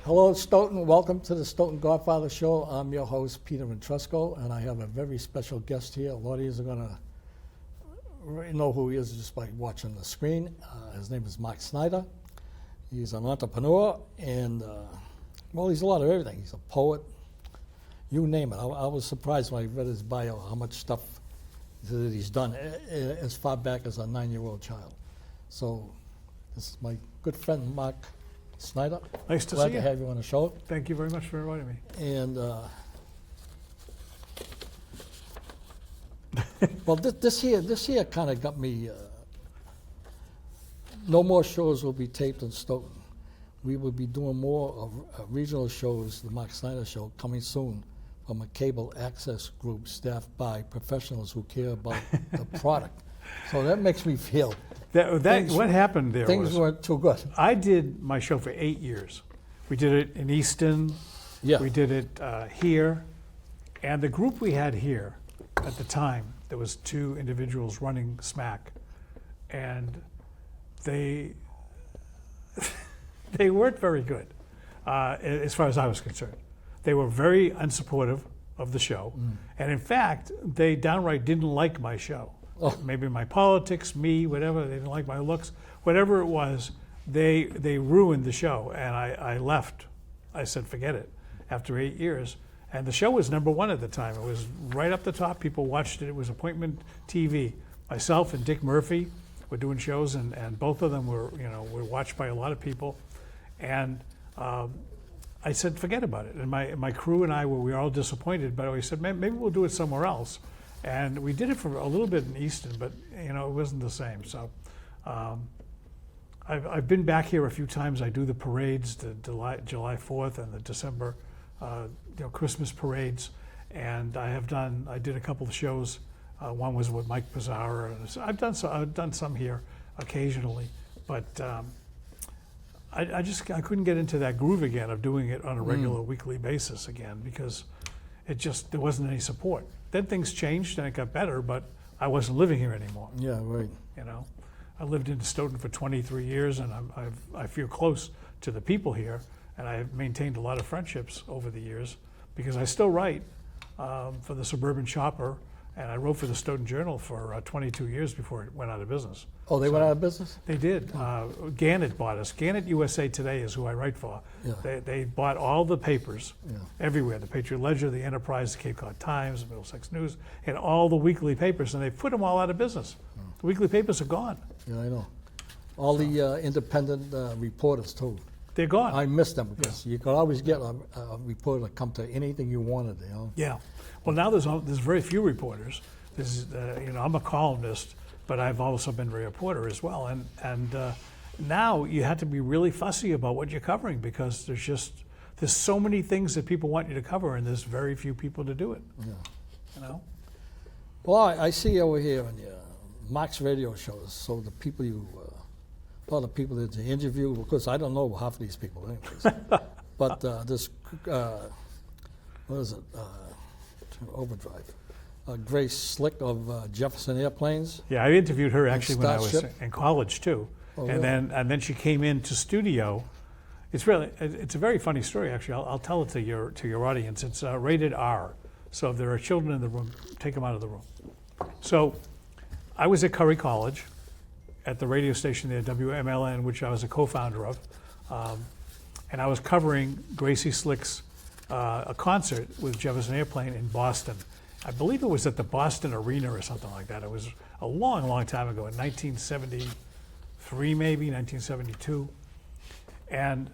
Hello, Stoughton. Welcome to the Stoughton Godfather Show. I'm your host, Peter Ventresco, and I have a very special guest here. A lot of you are going to know who he is just by watching the screen. His name is Mark Snyder. He's an entrepreneur, and, he's a lot of everything. He's a poet, you name it. I was surprised when I read his bio how much stuff that he's done as far back as a 9-year-old child. So this is my good friend, Mark Snyder. Nice to see Glad you. to have you on the show. Thank you very much for inviting me. And well, this year kind of got me. No more shows will be taped in Stoughton. We will be doing more of regional shows, the Mark Snyder Show, coming soon from a cable access group staffed by professionals who care about the product. So that makes me feel What happened there things was, weren't too good. I did my show for 8 years. We did it in Easton. Yeah. We did it here. And the group we had here at the time, there was 2 individuals running SMAC. And they they weren't very good as far as I was concerned. They were very unsupportive of the show. And in fact, they downright didn't like my show. Oh. Maybe my politics, me, whatever, they didn't like my looks. Whatever it was, they ruined the show. And I left. I said, forget it, after 8 years. And the show was #1 at the time. It was right up the top. People watched it. It was appointment TV. Myself and Dick Murphy were doing shows, and both of them were watched by a lot of people. And I said, forget about it. And my crew and we were all disappointed, but we said, maybe we'll do it somewhere else. And we did it for a little bit in Easton, but it wasn't the same. So I've been back here a few times. I do the parades, the July 4th and the December Christmas parades, and I did a couple of shows. One was with Mike Pizzara. So I've done some here occasionally, but I couldn't get into that groove again of doing it on a regular weekly basis again, because there wasn't any support. Then things changed and it got better, but I wasn't living here anymore. Yeah, right. I lived in Stoughton for 23 years, and I feel close to the people here, and I have maintained a lot of friendships over the years, because I still write for the Suburban Shopper, and I wrote for the Stoughton Journal for 22 years before it went out of business. Oh, they went out of business? They did. Gannett bought us. Gannett USA Today is who I write for. Yeah. They bought all the papers everywhere, the Patriot Ledger, the Enterprise, the Cape Cod Times, the Middlesex News, and all the weekly papers, and they put them all out of business. The weekly papers are gone. Yeah, I know. All the independent reporters, too. They're gone. I miss them, because you could always get a reporter to come to anything you wanted, Yeah. Well, now there's very few reporters. I'm a columnist, but I've also been a reporter as well. And now you have to be really fussy about what you're covering, because there's so many things that people want you to cover, and there's very few people to do it. Yeah. Well, I see over here on your Mark's radio shows, so the people all the people that you interview, because I don't know half of these people anyways. But this, what is it? Overdrive. Grace Slick of Jefferson Airplanes. Yeah, I interviewed her actually when I was Starship. in college too, Oh, and really? then she came into studio. It's a very funny story actually. I'll tell it to your audience. It's rated R, so if there are children in the room, take them out of the room. So, I was at Curry College, at the radio station there, WMLN, which I was a co-founder of, and I was covering Gracie Slick's a concert with Jefferson Airplane in Boston. I believe it was at the Boston Arena or something like that. It was a long, long time ago, in 1973 maybe, 1972. And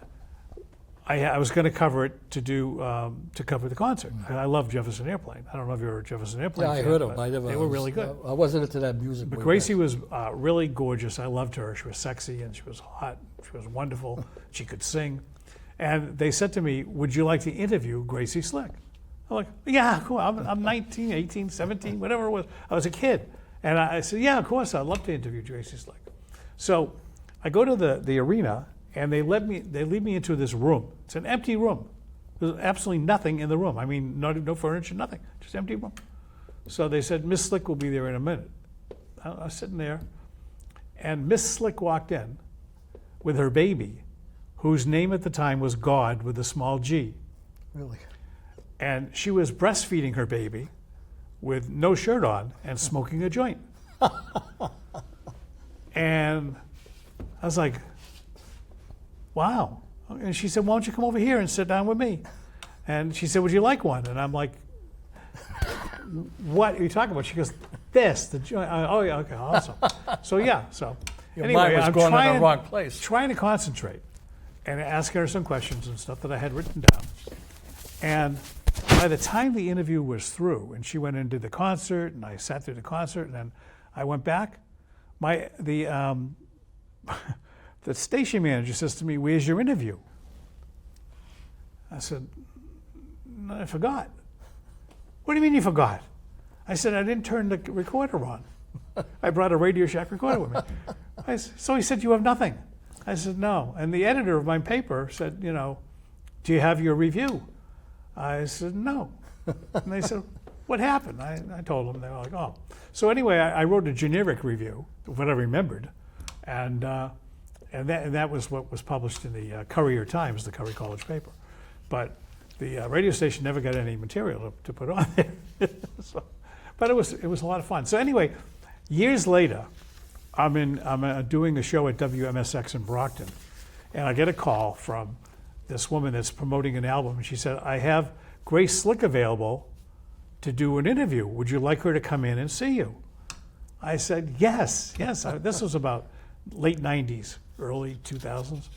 I was going to cover it to cover the concert. I love Jefferson Airplane. I don't know if you're a Jefferson Airplane Yeah, I fan, heard them. but they were really good. I wasn't into that music. But way Gracie back. was really gorgeous. I loved her. She was sexy and she was hot. She was wonderful. She could sing. And they said to me, would you like to interview Gracie Slick? I'm like, yeah, cool. I'm 19, 18, 17, whatever it was. I was a kid. And I said, yeah, of course, I'd love to interview Gracie Slick. So I go to the arena, and they lead me into this room. It's an empty room. There's absolutely nothing in the room. I mean, no furniture, nothing, just empty room. So they said, Miss Slick will be there in a minute. I was sitting there, and Miss Slick walked in with her baby, whose name at the time was God with a small G. Really? And she was breastfeeding her baby with no shirt on and smoking a joint. And I was like, wow. And she said, why don't you come over here and sit down with me? And she said, would you like one? And I'm like, what are you talking about? She goes, this, the joint. Oh, yeah, okay, awesome. So, yeah, so. Your mind was going in the wrong place. Trying to concentrate and asking her some questions and stuff that I had written down. And by the time the interview was through, and she went and did the concert, and I sat through the concert, and then I went back, the station manager says to me, where's your interview? I said, no, I forgot. What do you mean you forgot? I said, I didn't turn the recorder on. I brought a Radio Shack recorder with me. So he said, you have nothing. I said, no. And the editor of my paper said, you know, do you have your review? I said, no. And they said, what happened? I told them. They were like, oh. So anyway, I wrote a generic review of what I remembered. And that was what was published in the Courier Times, the Curry College paper. But the radio station never got any material to put on there. But it was a lot of fun. So anyway, years later, I'm doing a show at WMSX in Brockton, and I get a call from this woman that's promoting an album, and she said, I have Grace Slick available to do an interview. Would you like her to come in and see you? I said, yes. This was about late 90s, early 2000s.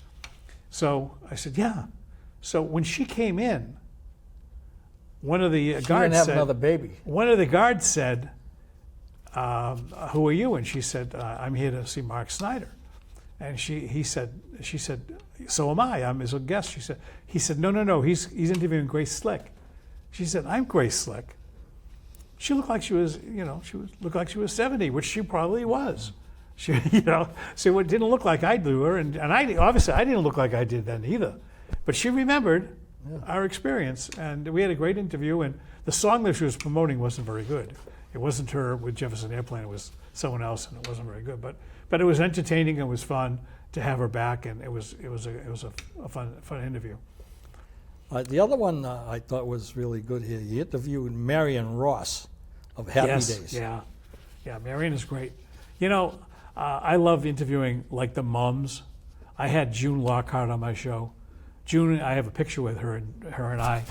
So I said, yeah. So when she came in, one of the guards have said, another baby. One of the guards said, who are you? And she said, I'm here to see Mark Snyder. And she said, so am I. I'm his guest. He said, no. He's interviewing Grace Slick. She said, I'm Grace Slick. She looked like she was, looked like she was 70, which she probably was. So it didn't look like I knew her, and obviously I didn't look like I did then either. But she remembered our experience, and we had a great interview. And the song that she was promoting wasn't very good. It wasn't her with Jefferson Airplane. It was someone else, and it wasn't very good. But it was entertaining. And it was fun to have her back, and it was a fun interview. The other one I thought was really good here. You interviewed Marion Ross of Happy Days. Yeah, Marion is great. I love interviewing like the mums. I had June Lockhart on my show. June, I have a picture with her and I.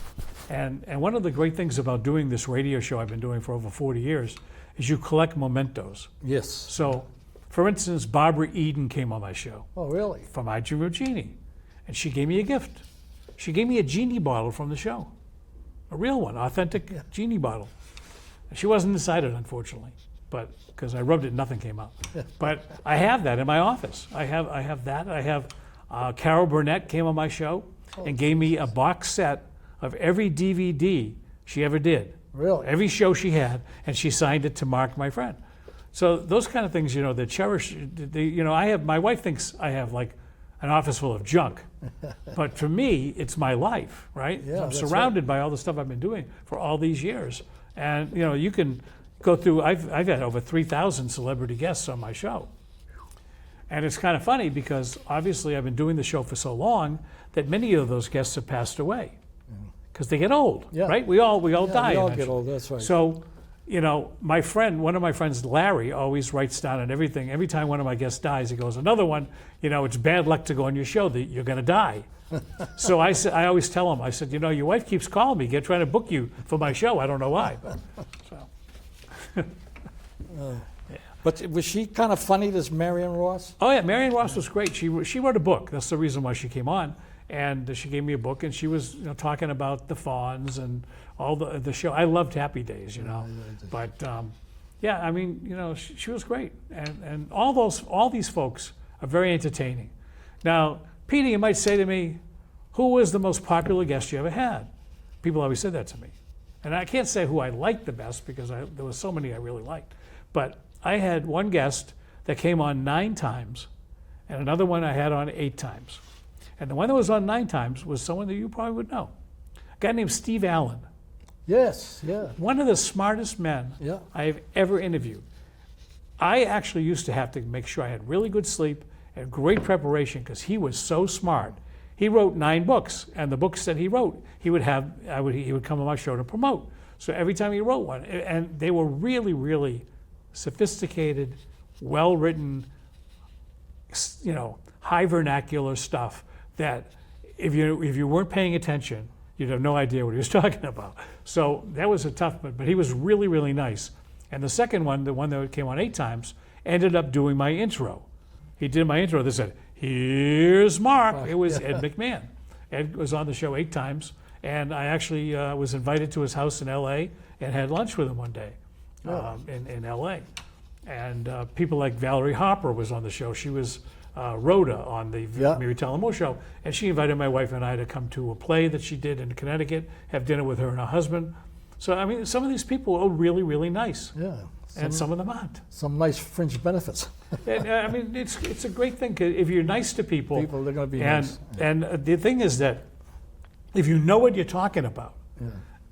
And one of the great things about doing this radio show I've been doing for over 40 years is you collect mementos. Yes. So, for instance, Barbara Eden came on my show. Oh, really? From I Dream of Jeannie. And she gave me a gift. She gave me a genie bottle from the show. A real one, authentic genie bottle. She wasn't inside it, unfortunately, but because I rubbed it, nothing came out. But I have that in my office. I have that. I have Carol Burnett came on my show and gave me a box set of every DVD she ever did. Really? Every show she had, and she signed it to Mark, my friend. So those kind of things, they cherish. My wife thinks I have like an office full of junk, but for me, it's my life, right? Yeah, I'm that's surrounded by all the stuff I've been doing for all these years, and you can go through. I've had over 3,000 celebrity guests on my show. And it's kind of funny because obviously I've been doing the show for so long that many of those guests have passed away because they get old, right? We all die. We all eventually. get old, that's right. So, one of my friends, Larry, always writes down on everything. Every time one of my guests dies, he goes, another one, it's bad luck to go on your show that you're going to die. So I always tell him, I said, your wife keeps calling me, trying to book you for my show. I don't know why. But was she kind of funny, this Marion Ross? Oh yeah, Marion Ross was great. She wrote a book. That's the reason why she came on, and she gave me a book, and she was talking about the Fonz and all the show. I loved Happy Days, but she was great, and all these folks are very entertaining. Now, Peter, you might say to me, who was the most popular guest you ever had? People always said that to me, and I can't say who I liked the best because there was so many I really liked, but I had one guest that came on 9 times, and another one I had on 8 times. And the one that was on 9 times was someone that you probably would know. A guy named Steve Allen. Yes, yeah. One of the smartest men I have ever interviewed. I actually used to have to make sure I had really good sleep and great preparation because he was so smart. He wrote 9 books, and the books that he wrote, he would come on my show to promote. So every time he wrote one, and they were really, really sophisticated, well-written, high vernacular stuff that if you weren't paying attention, you'd have no idea what he was talking about. So that was a tough one, but he was really, really nice. And the second one, the one that came on 8 times, ended up doing my intro. He did my intro. They said, "Here's Mark." It was Ed McMahon. Ed was on the show 8 times, and I actually was invited to his house in L.A. and had lunch with him one day in L.A. And people like Valerie Harper was on the show. She was Rhoda on the Mary Tyler Moore show, and she invited my wife and I to come to a play that she did in Connecticut, have dinner with her and her husband. So, I mean, some of these people are really, really nice. Yeah. And some of them aren't. Some nice fringe benefits. And, I mean, it's a great thing. 'Cause if you're nice to people, They're going to be nice. And the thing is that if you know what you're talking about,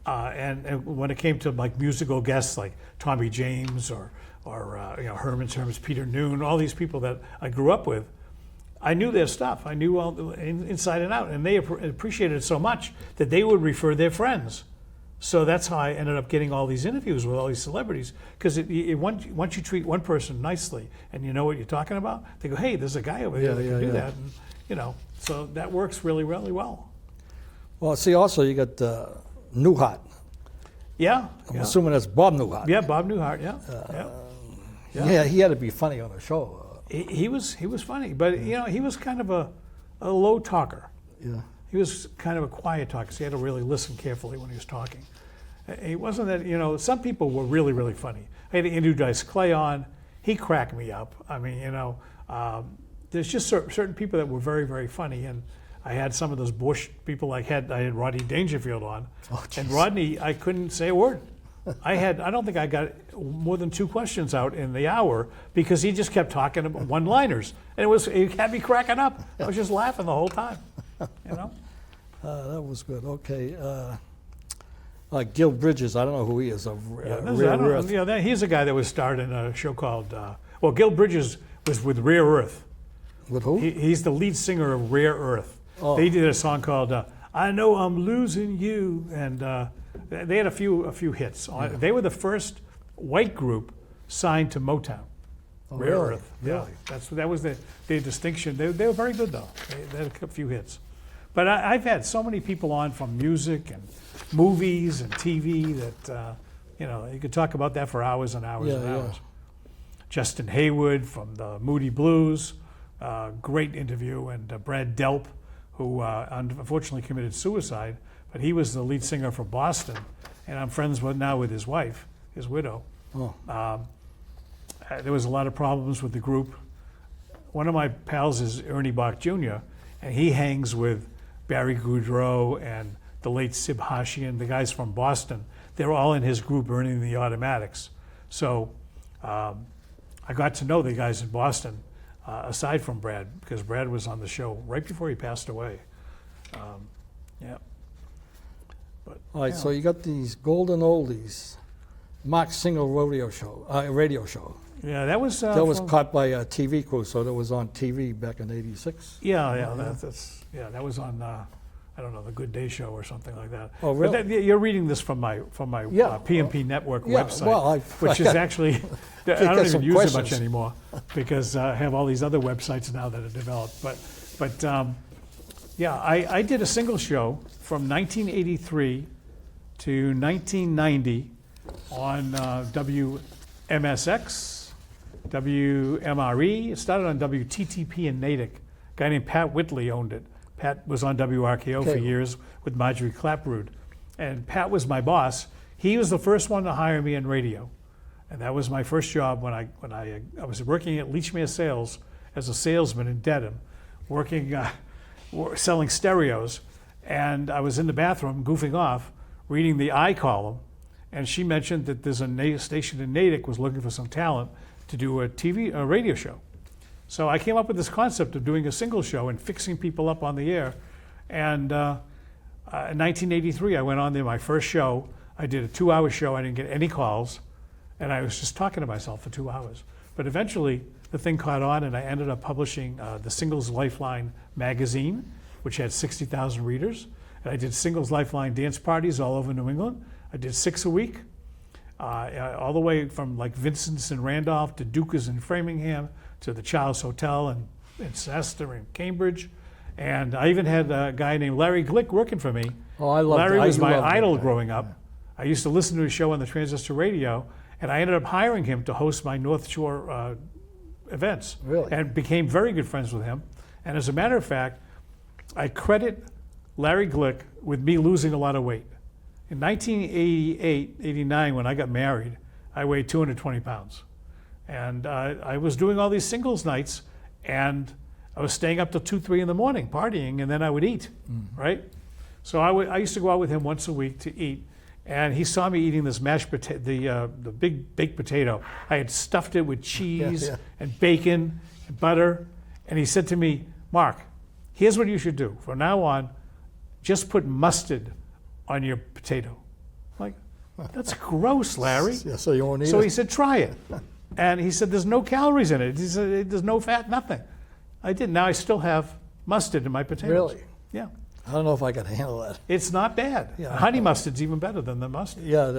and when it came to like musical guests like Tommy James or Herman's Hermits, Peter Noon, all these people that I grew up with, I knew their stuff. I knew all inside and out, and they appreciated it so much that they would refer their friends. So that's how I ended up getting all these interviews with all these celebrities. Because once you treat one person nicely and you know what you're talking about, they go, "Hey, there's a guy over there that can do that." And, so that works really, really well. Well, see, also you got Newhart. Yeah. I'm assuming that's Bob Newhart. Yeah, Bob Newhart. Yeah, he had to be funny on the show. He was funny, but he was kind of a low talker. Yeah. He was kind of a quiet talker, so you had to really listen carefully when he was talking. It wasn't that, some people were really, really funny. I had Andrew Dice Clay on. He cracked me up. I mean, there's just certain people that were very, very funny. And I had some of those Bush people, I had Rodney Dangerfield on. Oh, and Rodney, I couldn't say a word. I don't think I got more than 2 questions out in the hour because he just kept talking about one-liners. And it had me cracking up. I was just laughing the whole time. That was good. Okay. Gil Bridges, I don't know who he is. He's a guy that was starred in a show called, Gil Bridges was with Rare Earth. With who? He's the lead singer of Rare Earth. Oh. They did a song called "I Know I'm Losing You," and they had a few hits. Yeah. They were the first white group signed to Motown. Oh, Rare really? Earth. Yeah, that was their distinction. They were very good though. They had a few hits. But I've had so many people on from music and movies and TV that you could talk about that for hours and hours and hours. Justin Hayward from the Moody Blues, great interview, and Brad Delp, who unfortunately committed suicide, but he was the lead singer for Boston, and I'm friends now with his wife, his widow. Oh. There was a lot of problems with the group. One of my pals is Ernie Bach Jr., and he hangs with Barry Goudreau and the late Sib Hashian, the guys from Boston. They're all in his group, Earning the Automatics. So I got to know the guys in Boston, aside from Brad, because Brad was on the show right before he passed away. But, all right, so you got these golden oldies, Mark Single radio show. Yeah, that was caught by a TV crew, so that was on TV back in '86. That was on I don't know, the Good Day Show or something like that. Oh, really? But you're reading this from my PMP Network website, well, which is actually I don't even use it much anymore because I have all these other websites now that are developed. But I did a single show from 1983 to 1990 on WMSX, WMRE. It started on WTTP in Natick. A guy named Pat Whitley owned it. Pat was on WRKO for years with Marjorie Clapprood. And Pat was my boss. He was the first one to hire me in radio. And that was my first job when I was working at Leachmere Sales as a salesman in Dedham, selling stereos. And I was in the bathroom goofing off, reading the I column. And she mentioned that there's a station in Natick was looking for some talent to do a radio show. So I came up with this concept of doing a single show and fixing people up on the air. And in 1983, I went on there, my first show. I did a 2-hour show. I didn't get any calls. And I was just talking to myself for 2 hours. But eventually, the thing caught on, and I ended up publishing the Singles Lifeline magazine, which had 60,000 readers. And I did singles lifeline dance parties all over New England. I did 6 a week, all the way from like Vincent's in Randolph to Duca's in Framingham to the Child's Hotel in Chester and Cambridge. And I even had a guy named Larry Glick working for me. Oh, I love Larry was my loved idol that guy. growing up. Yeah. I used to listen to his show on the transistor radio, and I ended up hiring him to host my North Shore events. Really? And became very good friends with him. And as a matter of fact, I credit Larry Glick with me losing a lot of weight. In 1988, 89, when I got married, I weighed 220 pounds. And I was doing all these singles nights, and I was staying up till 2, 3 in the morning partying, and then I would eat, right? So I used to go out with him once a week to eat, and he saw me eating this mashed potato, the big baked potato. I had stuffed it with cheese and bacon and butter, and he said to me, "Mark, here's what you should do. From now on, just put mustard on your potato." I'm like, that's gross, Larry. Yeah, so you won't eat So it? he said, "Try it." And he said, "There's no calories in it. He said, there's no fat, nothing." I did. Now I still have mustard in my potatoes. Really? Yeah. I don't know if I can handle that. It's not bad. Yeah. Honey mustard's even better than the mustard. Yeah.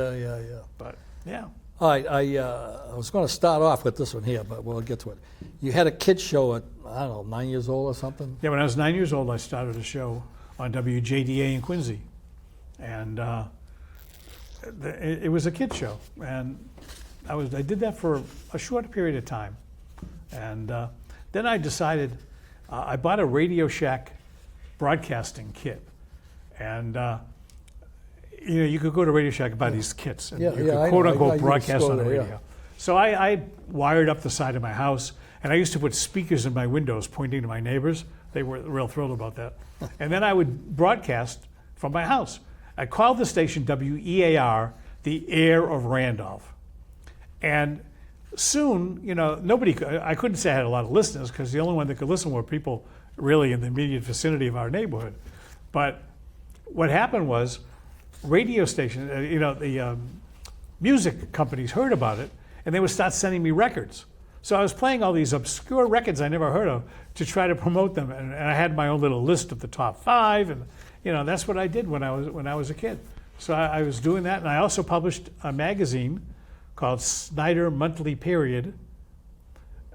But yeah. All right, I was going to start off with this one here, but we'll get to it. You had a kid show at, I don't know, 9 years old or something? Yeah, when I was 9 years old, I started a show on WJDA in Quincy. And it was a kid show. And I did that for a short period of time. And then I decided, I bought a Radio Shack broadcasting kit. And you could go to Radio Shack and buy these kits, and you could I quote know. unquote I used to broadcast go on the there, yeah. radio. So I wired up the side of my house, and I used to put speakers in my windows pointing to my neighbors. They were real thrilled about that. And then I would broadcast from my house. I called the station WEAR, the Air of Randolph. And soon, I couldn't say I had a lot of listeners, because the only one that could listen were people really in the immediate vicinity of our neighborhood. But what happened was, radio stations, the music companies heard about it, and they would start sending me records. So I was playing all these obscure records I never heard of to try to promote them, and I had my own little list of the top 5, and that's what I did when I was a kid. So I was doing that, and I also published a magazine called Snyder Monthly Period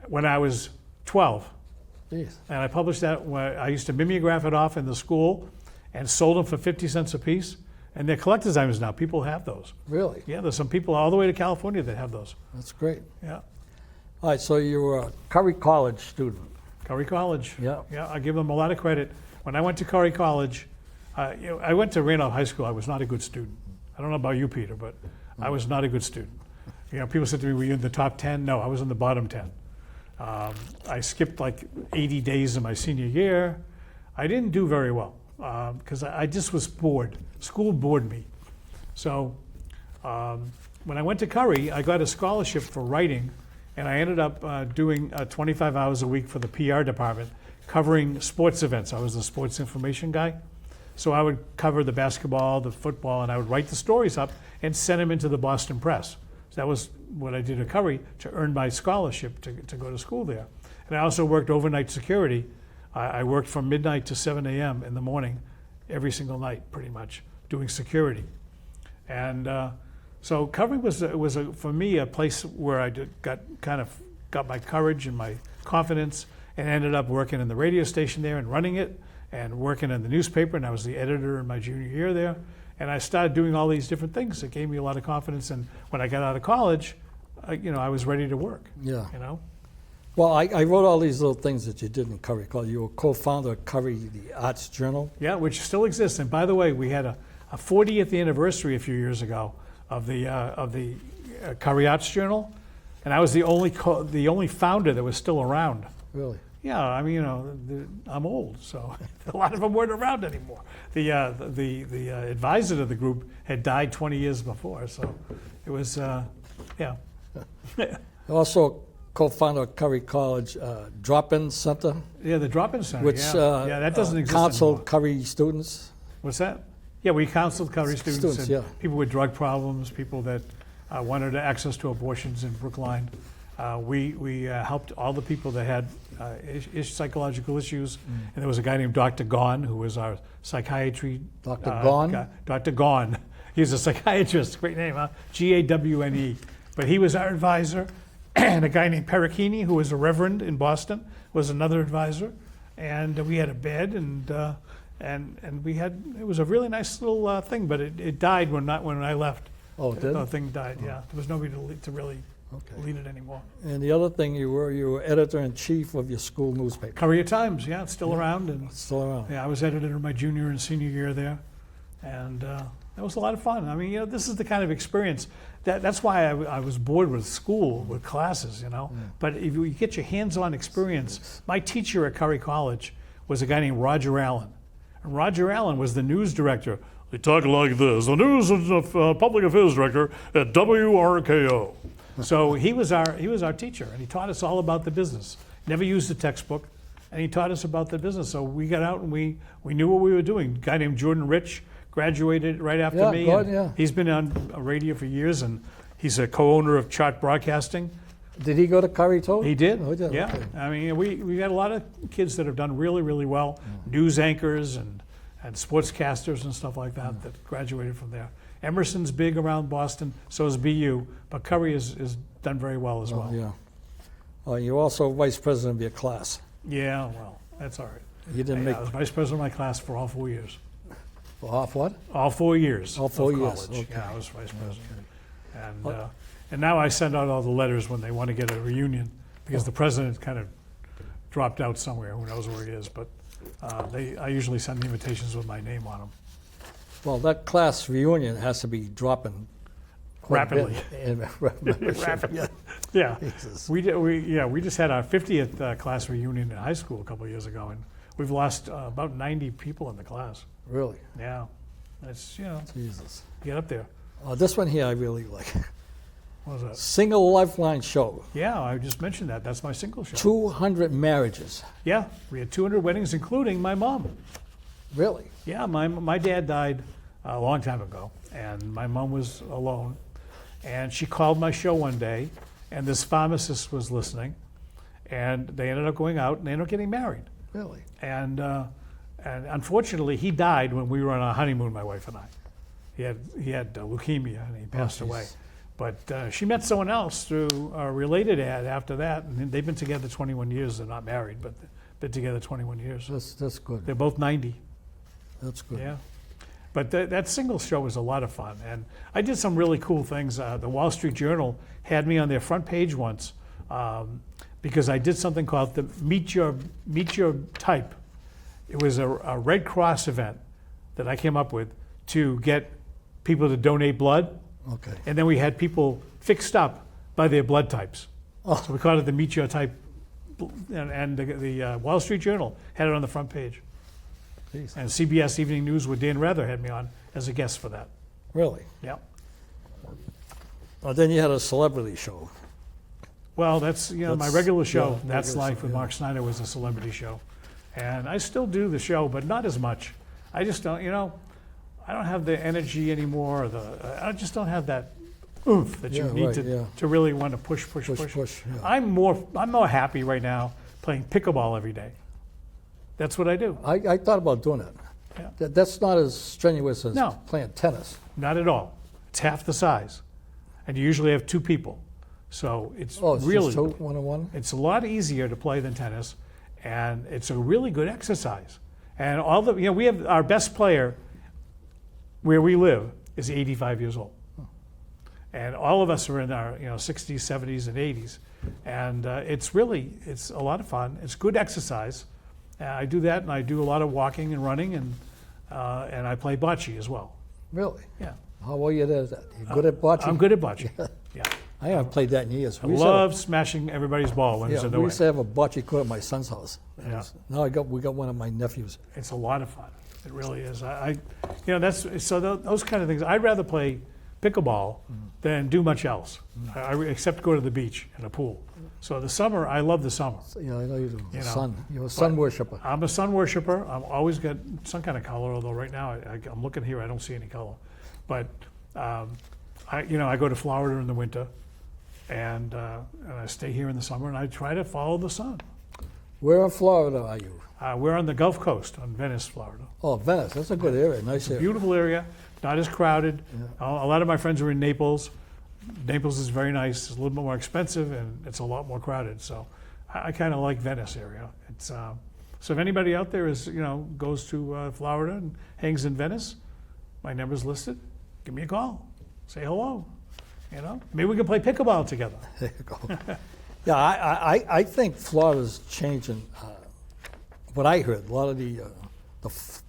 when I was 12. Jeez. And I published that. I used to mimeograph it off in the school and sold them for 50 cents a piece. And they're collector's items now. People have those. Really? Yeah, there's some people all the way to California that have those. That's great. Yeah. All right, so you were a Curry College student. Curry College. Yeah. Yeah, I give them a lot of credit. When I went to Curry College, I went to Randolph High School. I was not a good student. I don't know about you, Peter, but I was not a good student. People said to me, "Were you in the top 10?" No, I was in the bottom 10. I skipped like 80 days in my senior year. I didn't do very well because I just was bored. School bored me. So when I went to Curry, I got a scholarship for writing, and I ended up doing 25 hours a week for the PR department, covering sports events. I was the sports information guy. So I would cover the basketball, the football, and I would write the stories up and send them into the Boston Press. So that was what I did at Curry to earn my scholarship to go to school there. And I also worked overnight security. I worked from midnight to 7 a.m. in the morning every single night, pretty much, doing security. And so Curry was for me a place where I got my courage and my confidence, and ended up working in the radio station there and running it, and working in the newspaper, and I was the editor in my junior year there. And I started doing all these different things that gave me a lot of confidence. And when I got out of college, I was ready to work. Yeah. Well, I wrote all these little things that you did in Curry College. You were co-founder of Curry, the Arts Journal. Yeah, which still exists. And by the way, we had a 40th anniversary a few years ago of the Curry Arts Journal, and I was the only founder that was still around. Really? Yeah, I mean, I'm old, so a lot of them weren't around anymore. The advisor of the group had died 20 years before, so it was, yeah. Also co-founder of Curry College Drop-In Center, Yeah, the drop-in center. which yeah, that doesn't exist counseled anymore. Curry students. What's that? Yeah, we counseled Curry students and yeah. people with drug problems, people that wanted access to abortions in Brookline. We helped all the people that had psychological issues. And there was a guy named Dr. Gone, who was our psychiatry. Dr. Gone? Guy. Dr. Gone. He's a psychiatrist. Great name, huh? G-A-W-N-E. But he was our advisor. And a guy named Pericchini, who was a reverend in Boston, was another advisor. And we had a bed, and we had, it was a really nice little thing, but it died when I left. Oh, it did? The thing died, yeah. There was nobody to really Okay. lead it anymore. And the other thing, you were editor-in-chief of your school newspaper. Courier Times, yeah, it's still around. And Still around. yeah, I was editor in my junior and senior year there. And that was a lot of fun. I mean, this is the kind of experience, that's why I was bored with school, with classes, But if you get your hands-on experience, my teacher at Curry College was a guy named Roger Allen. And Roger Allen was the news director. They talk like this, the news public affairs director at WRKO. So he was our teacher, and he taught us all about the business. Never used a textbook, and he taught us about the business. So we got out and we knew what we were doing. A guy named Jordan Rich graduated right after me. Yeah. He's been on radio for years, and he's a co-owner of Chart Broadcasting. Did he go to Curry too? He did. Oh, he did. Yeah. Okay. I mean, we got a lot of kids that have done really, really well. News anchors and sportscasters and stuff like that that graduated from there. Emerson's big around Boston, so is BU, but Curry is done very well as well. Yeah. You're also vice president of your class. Yeah, well, that's all right. You didn't I was vice president of my class for all 4 years. Off what? All 4 years. All 4 of years, college. okay. Yeah, I was vice president. And now I send out all the letters when they want to get a reunion, because the president kind of dropped out somewhere. Who knows where he is? But I usually send the invitations with my name on them. Well, that class reunion has to be dropping quite a bit Rapidly. in Rapidly. Yeah. Jesus. We just had our 50th class reunion in high school a couple of years ago, and we've lost about 90 people in the class. Really? Yeah. That's, Jesus. get up there. This one here I really like. What was that? Single Lifeline Show. Yeah, I just mentioned that. That's my single show. 200 marriages. Yeah, we had 200 weddings, including my mom. Really? Yeah, my dad died a long time ago, and my mom was alone. And she called my show one day, and this pharmacist was listening, and they ended up going out, and they ended up getting married. Really? And unfortunately, he died when we were on our honeymoon, my wife and I. He had leukemia, and he passed away. But she met someone else through a related ad after that, and they've been together 21 years. They're not married, but they've been together 21 years. That's good. They're both 90. That's good. Yeah. But that single show was a lot of fun. And I did some really cool things. The Wall Street Journal had me on their front page once because I did something called the Meet Your Type. It was a Red Cross event that I came up with to get people to donate blood. Okay. And then we had people fixed up by their blood types. Oh. So we called it the Meet Your Type. And the Wall Street Journal had it on the front page. Jeez. And CBS Evening News with Dan Rather had me on as a guest for that. Really? Yeah. Then you had a celebrity show. Well, that's, my That's- regular show, yeah, That's regular Life show, with yeah. Mark Snyder, was a celebrity show. And I still do the show, but not as much. I just don't, I don't have the energy anymore. I just don't have that oomph that you Yeah, need right, to really want to push. Push, yeah. I'm more happy right now playing pickleball every day. That's what I do. I thought about doing it. Yeah. That's not as strenuous as No. playing tennis. Not at all. It's half the size. And you usually have two people. So it's Oh, it's really, just two, one-on-one? it's a lot easier to play than tennis. And it's a really good exercise. And all the, we have our best player where we live is 85 years old. And all of us are in our 60s, 70s, and 80s. And it's a lot of fun. It's good exercise. I do that, and I do a lot of walking and running, and I play bocce as well. Really? Yeah. How well you at that? You good at bocce? I'm good at bocce. Yeah. I haven't played that in years. I love smashing everybody's ball when it's in the we way. used to have a bocce court at my son's house. Yeah. Now we got one of my nephews. It's a lot of fun. It really is. Those kind of things. I'd rather play pickleball than do much else, except go to the beach and a pool. So the summer, I love the summer. Yeah, I know you do. You know, Sun. You're a sun worshiper. I'm a sun worshiper. I've always got some kind of color, although right now I'm looking here, I don't see any color. But I go to Florida in the winter, and I stay here in the summer, and I try to follow the sun. Where in Florida are you? We're on the Gulf Coast, on Venice, Florida. Oh, Venice. That's a good area. Nice area. Beautiful area, not as crowded. Yeah. A lot of my friends are in Naples. Naples is very nice. It's a little bit more expensive, and it's a lot more crowded. So I kind of like Venice area. It's so if anybody out there is goes to Florida and hangs in Venice, my number's listed. Give me a call. Say hello. Maybe we can play pickleball together. There you go. Yeah, I think Florida's changing. What I heard, a lot of the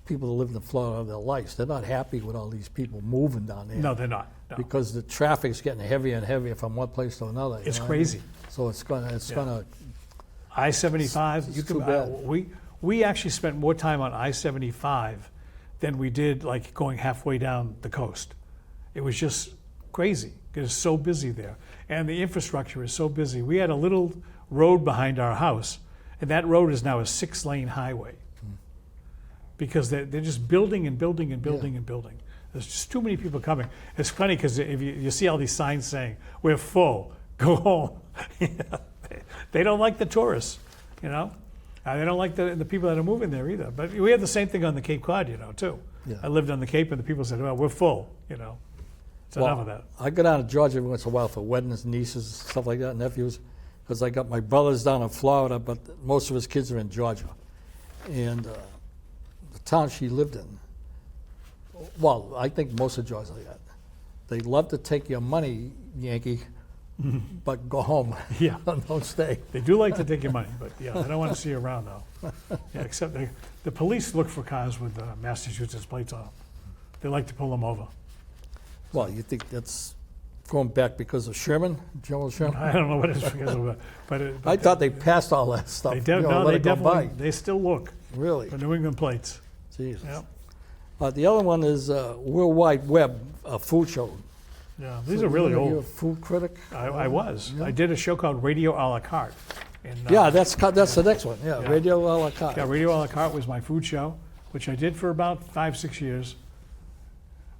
people that live in Florida, their lives, they're not happy with all these people moving down there. No, they're not. No. Because the traffic's getting heavier and heavier from one place to another. It's crazy. So it's gonna. I-75. It's too bad. We actually spent more time on I-75 than we did like going halfway down the coast. It was just crazy. It is so busy there, and the infrastructure is so busy. We had a little road behind our house, and that road is now a 6-lane highway because they're just building and building and building and building. There's just too many people coming. It's funny because if you see all these signs saying, "We're full, go home." They don't like the tourists, They don't like the people that are moving there either. But we had the same thing on the Cape Cod, too. Yeah. I lived on the Cape, and the people said, "Well, we're full," It's enough of that. I go down to Georgia every once in a while for weddings, nieces, stuff like that, nephews, because I got my brothers down in Florida, but most of his kids are in Georgia. And the town she lived in, well, I think most of Georgia like that. They love to take your money, Yankee, but go home. Yeah. Don't stay. They do like to take your money, but they don't want to see you around, though. Yeah, except the police look for cars with Massachusetts plates on them. They like to pull them over. Well, you think that's going back because of Sherman, General Sherman? I don't know what it's because of, but I thought they passed all that stuff. They let it go definitely, by. they still look Really? for New England plates. Jesus. Yeah. The other one is World Wide Web, a food show. Yeah, these are really You're a old. food critic? I was. Yeah. I did a show called Radio a la carte. And, Yeah, that's the next one. Yeah, Yeah. Radio a la carte. Yeah, Radio a la carte was my food show, which I did for about 5-6 years.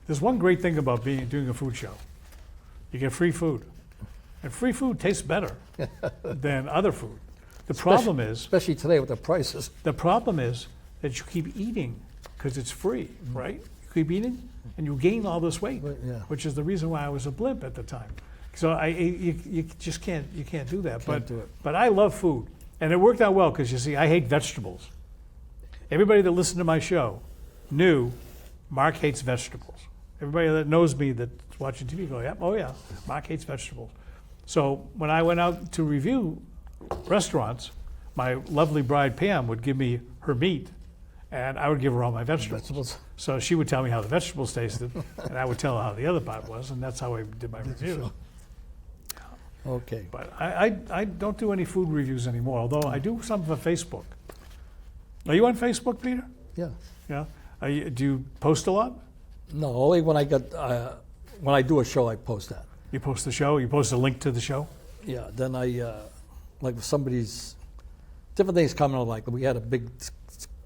There's one great thing about doing a food show. You get free food. And free food tastes better than other food. The problem is Especially today with the prices. that you keep eating because it's free, right? You keep eating and you gain all this weight, Right, yeah. which is the reason why I was a blimp at the time. So you just can't do that. Can't do it. But I love food, and it worked out well because you see, I hate vegetables. Everybody that listened to my show knew Mark hates vegetables. Everybody that knows me that's watching TV go, "Yep, oh yeah, Mark hates vegetables." So when I went out to review restaurants, my lovely bride Pam would give me her meat, and I would give her all my vegetables. So she would tell me how the vegetables tasted, and I would tell her how the other part was, and that's how I did my reviews. Okay. But I don't do any food reviews anymore, although I do some for Facebook. Are you on Facebook, Peter? Yeah. Yeah. Do you post a lot? No, only when I do a show, I post that. You post the show? You post a link to the show? Yeah. Then like if somebody's different things coming up. Like we had a big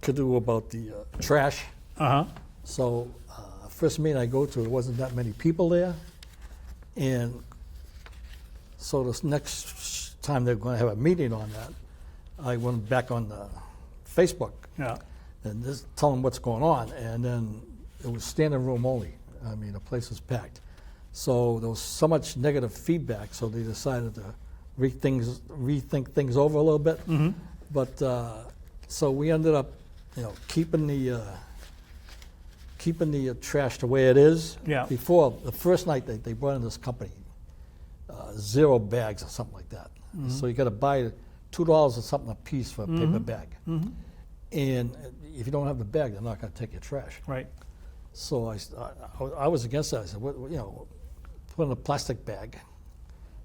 to-do about the trash. Uh-huh. So first meeting I go to, there wasn't that many people there, and so this next time they're going to have a meeting on that, I went back on Facebook Yeah. and just tell them what's going on, and then it was standing room only. I mean, the place was packed. So there was so much negative feedback, so they decided to rethink things over a little bit. Mm-hmm. But so we ended up, keeping the trash the way it is. Yeah. Before the first night they brought in this company, 0 bags or something like that. Mm-hmm. So you got to buy $2 or something a piece for a paper bag. Mm-hmm. And if you don't have the bag, they're not going to take your trash. Right. So I was against that. I said, put in a plastic bag,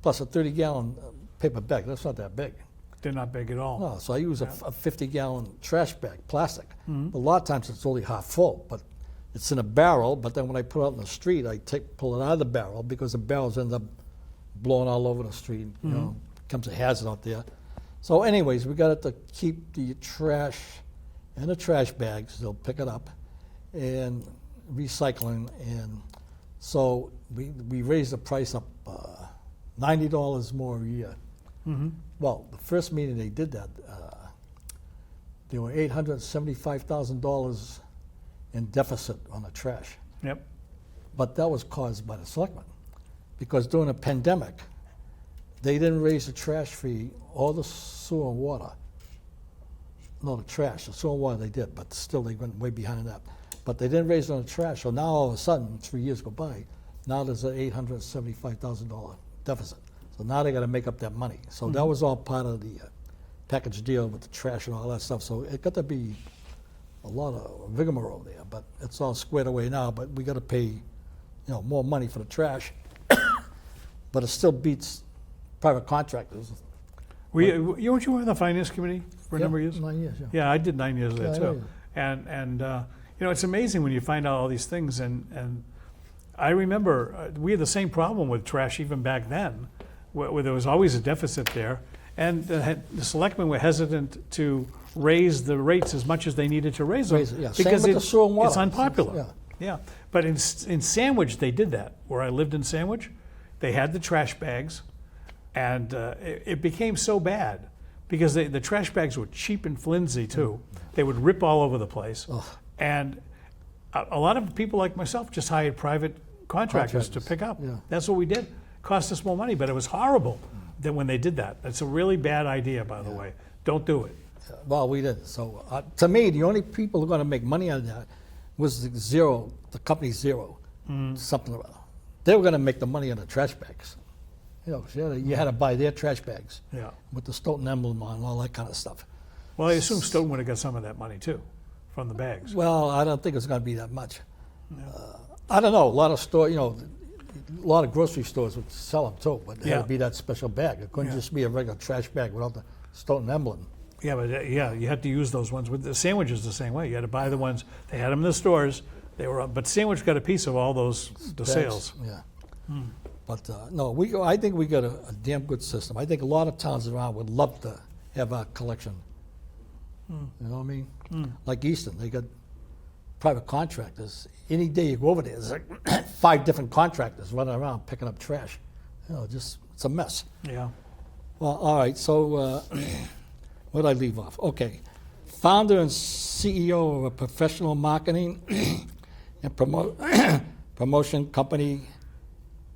plus a 30-gallon paper bag. That's not that big. They're not big at all. No, so I use a 50-gallon trash bag, plastic. Mhm. A lot of times it's only half full, but it's in a barrel. But then when I put it out in the street, I pull it out of the barrel because the barrels end up blowing all over the street. Becomes a hazard out there. So anyways, we got it to keep the trash in the trash bags. They'll pick it up and recycling. And so we raised the price up $90 more a year. Mm-hmm. Well, the first meeting they did that, there were $875,000 in deficit on the trash. Yep. But that was caused by the selectmen. Because during a pandemic, they didn't raise the trash fee or the sewer and water. No, the trash, the sewer and water they did, but still they went way behind that. But they didn't raise it on the trash, so now all of a sudden, 3 years go by, now there's an $875,000 deficit. So now they gotta make up that money. So that was all part of the package deal with the trash and all that stuff. So it got to be a lot of rigmarole there, but it's all squared away now, but we gotta pay, more money for the trash. But it still beats private contractors. Weren't you on the finance committee for a number of years? 9 years, yeah. Yeah, I did 9 years there Yeah, too. And it's amazing when you find out all these things. And I remember we had the same problem with trash even back then, where there was always a deficit there. And the selectmen were hesitant to raise the rates as much as they needed to raise them. Yeah. Because Same with the sewer and water. it's unpopular. Yeah. Yeah. But in Sandwich, they did that. Where I lived in Sandwich, they had the trash bags. And it became so bad because the trash bags were cheap and flimsy too. They would rip all over the place. Ugh. And a lot of people like myself just hired private contractors to pick up. Yeah. That's what we did. Cost us more money, but it was horrible that when they did that. It's a really bad idea, by the way. Don't do it. Well, we did. So to me, the only people who are going to make money out of that was the company Zero, something like that. They were going to make the money on the trash bags. You had to buy their trash bags Yeah. with the Stoughton emblem on and all that kind of stuff. Well, I assume Stoughton would have got some of that money too, from the bags. Well, I don't think it's going to be that much. I don't know. A lot of a lot of grocery stores would sell them too, but it had Yeah. to be that special bag. It couldn't Yeah. just be a regular trash bag without the Stoughton emblem. Yeah, but you had to use those ones. With the sandwiches, the same way. You had to buy the ones. They had them in the stores. But Sandwich got a piece of all the Bags, sales. Yeah. But no, I think we got a damn good system. I think a lot of towns around would love to have our collection. You know what I mean? Like Easton, they got private contractors. Any day you go over there, there's like 5 different contractors running around picking up trash. It's a mess. Yeah. Well, all right, so where did I leave off? Okay. Founder and CEO of a professional marketing and promotion company,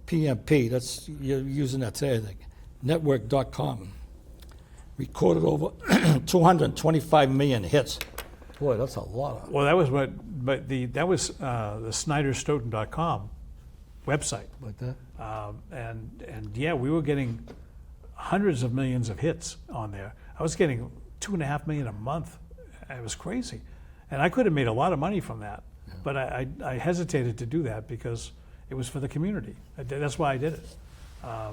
PMP. You're using that today, I think. Network.com. Recorded over 225 million hits. Boy, that's a lot of. Well, that was the SnyderStoughton.com website, Like that? and yeah, we were getting hundreds of millions of hits on there. I was getting 2.5 million a month. It was crazy, and I could have made a lot of money from that, but I hesitated to do that because it was for the community. That's why I did it. I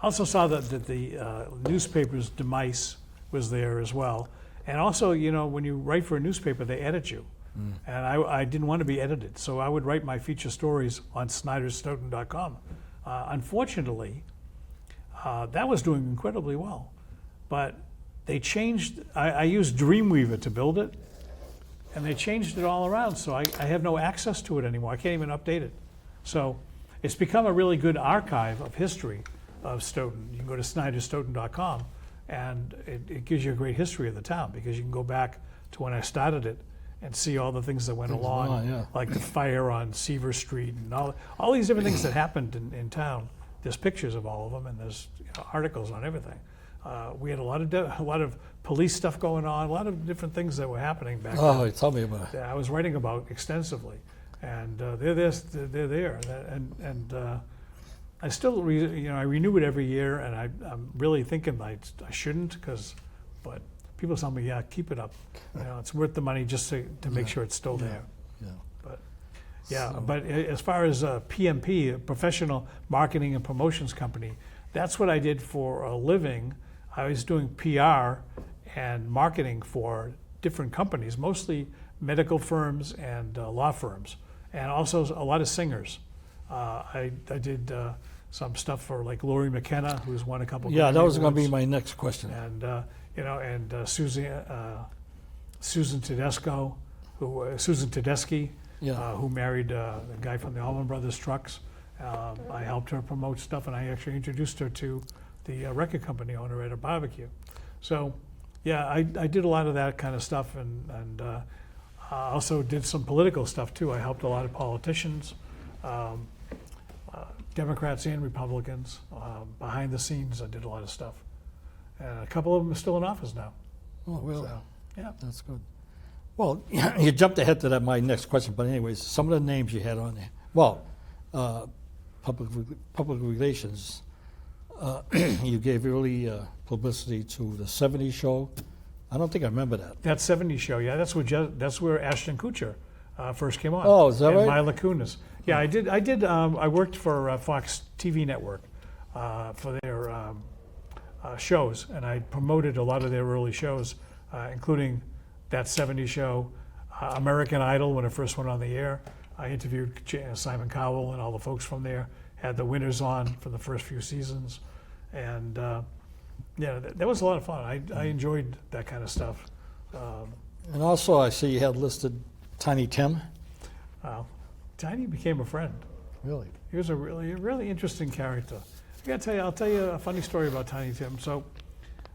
also saw that the newspaper's demise was there as well. And also, when you write for a newspaper, they edit you. And I didn't want to be edited, so I would write my feature stories on SnyderStoughton.com. Unfortunately, that was doing incredibly well. But they changed, I used Dreamweaver to build it, and they changed it all around, so I have no access to it anymore. I can't even update it. So it's become a really good archive of history of Stoughton. You can go to SnyderStoughton.com, and it gives you a great history of the town because you can go back to when I started it and see all the things that went along, like the fire on Seaver Street and all these different things that happened in town. There's pictures of all of them, and there's articles on everything. We had a lot of police stuff going on, a lot of different things that were happening back then. Tell me about it. That I was writing about extensively, and they're there, and I still I renew it every year, and I'm really thinking I shouldn't but people tell me, yeah, keep it up. It's worth the money just to make sure it's still there. Yeah. But but as far as PMP, a professional marketing and promotions company, that's what I did for a living. I was doing PR and marketing for different companies, mostly medical firms and law firms, and also a lot of singers. I did some stuff for like Lori McKenna, who's won a couple. Yeah, that Grammy was going to be Awards. my next question. And Susan Tedeschi, Yeah. who married the guy from the Allman Brothers Trucks, I helped her promote stuff, and I actually introduced her to the record company owner at a barbecue. So, yeah, I did a lot of that kind of stuff, and I also did some political stuff too. I helped a lot of politicians, Democrats and Republicans. Behind the scenes, I did a lot of stuff. And a couple of them are still in office now. Oh, really? So, yeah. That's good. Well, you jumped ahead to my next question, but anyways, some of the names you had on there. Well, public relations. You gave early publicity to the '70s show. I don't think I remember that. That '70s show, yeah, that's where Ashton Kutcher first came on. Oh, is that and right? Mila Kunis. Yeah, I did. I worked for Fox TV Network for their shows, and I promoted a lot of their early shows, including that '70s show, American Idol when it first went on the air. I interviewed Simon Cowell and all the folks from there. Had the winners on for the first few seasons, and yeah, that was a lot of fun. I enjoyed that kind of stuff. And also, I see you had listed Tiny Tim. Tiny became a friend. Really? He was a really interesting character. I'll tell you a funny story about Tiny Tim. So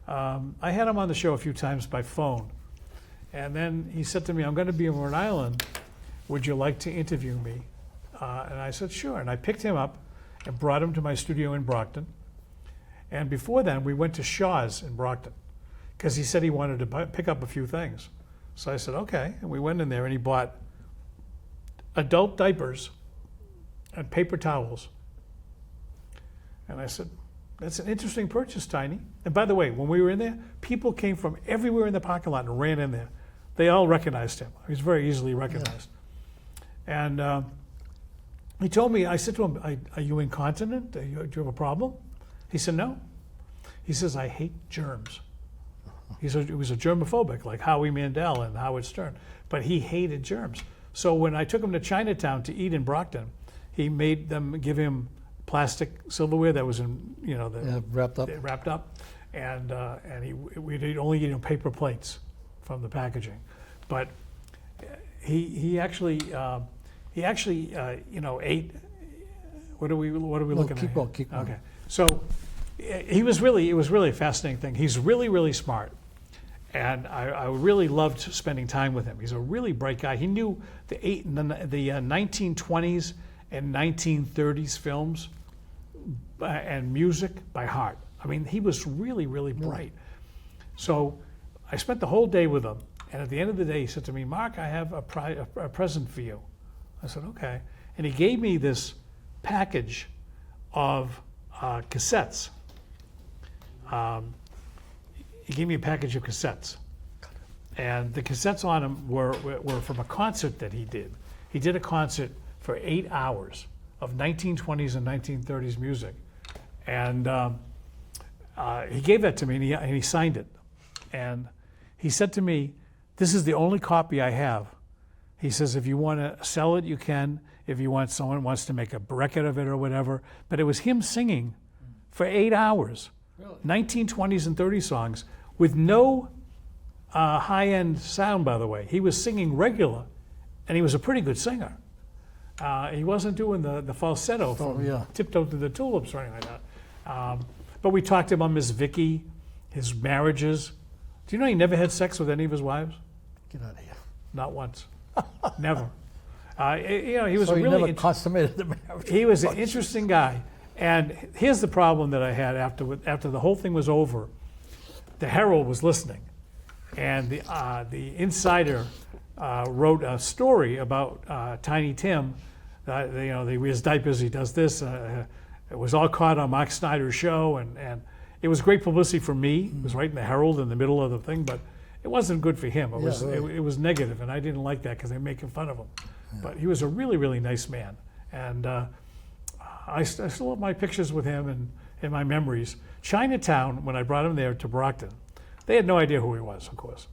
I had him on the show a few times by phone, and then he said to me, "I'm going to be in Rhode Island. Would you like to interview me?" And I said, "Sure." And I picked him up and brought him to my studio in Brockton. And before then, we went to Shaw's in Brockton because he said he wanted to pick up a few things. So I said, okay. And we went in there and he bought adult diapers and paper towels. And I said, that's an interesting purchase, Tiny. And by the way, when we were in there, people came from everywhere in the parking lot and ran in there. They all recognized him. He was very easily recognized. Yeah. And he told me, I said to him, are you incontinent? Do you have a problem? He said, no. He says, I hate germs. He said he was a germophobic, like Howie Mandel and Howard Stern, but he hated germs. So when I took him to Chinatown to eat in Brockton, he made them give him plastic silverware that was in, wrapped up. And we'd only eat paper plates from the packaging. But he actually ate. What are we looking at? Keep going. Okay. So it was really a fascinating thing. He's really, really smart. And I really loved spending time with him. He's a really bright guy. He knew the 1920s and 1930s films and music by heart. I mean, he was really, really bright. So I spent the whole day with him. And at the end of the day, he said to me, Mark, I have a present for you. I said, okay. And he gave me this package of cassettes. He gave me a package of cassettes. And the cassettes on them were from a concert that he did. He did a concert for 8 hours of 1920s and 1930s music. And he gave that to me, and he signed it. And he said to me, this is the only copy I have. He says, if you want to sell it, you can. If someone wants to make a record of it or whatever. But it was him singing for 8 hours. Really? 1920s and 30s songs with no high-end sound, by the way. He was singing regular, and he was a pretty good singer. He wasn't doing the falsetto from Tiptoe to the Tulips or anything like that. But we talked about Miss Vicky, his marriages. Do you know he never had sex with any of his wives? Get out of here. Not once. Never. He was so really never consummated the marriage. He was an interesting guy. And here's the problem that I had after the whole thing was over. The Herald was listening, and the Insider wrote a story about Tiny Tim. He wears diapers. He does this. It was all caught on Mark Snyder's show, and it was great publicity for me. It was right in the Herald in the middle of the thing, but it wasn't good for him. It was negative, and I didn't like that because they were making fun of him. Yeah. But he was a really, really nice man, and I still have my pictures with him and my memories. Chinatown, when I brought him there to Brockton, they had no idea who he was, of course.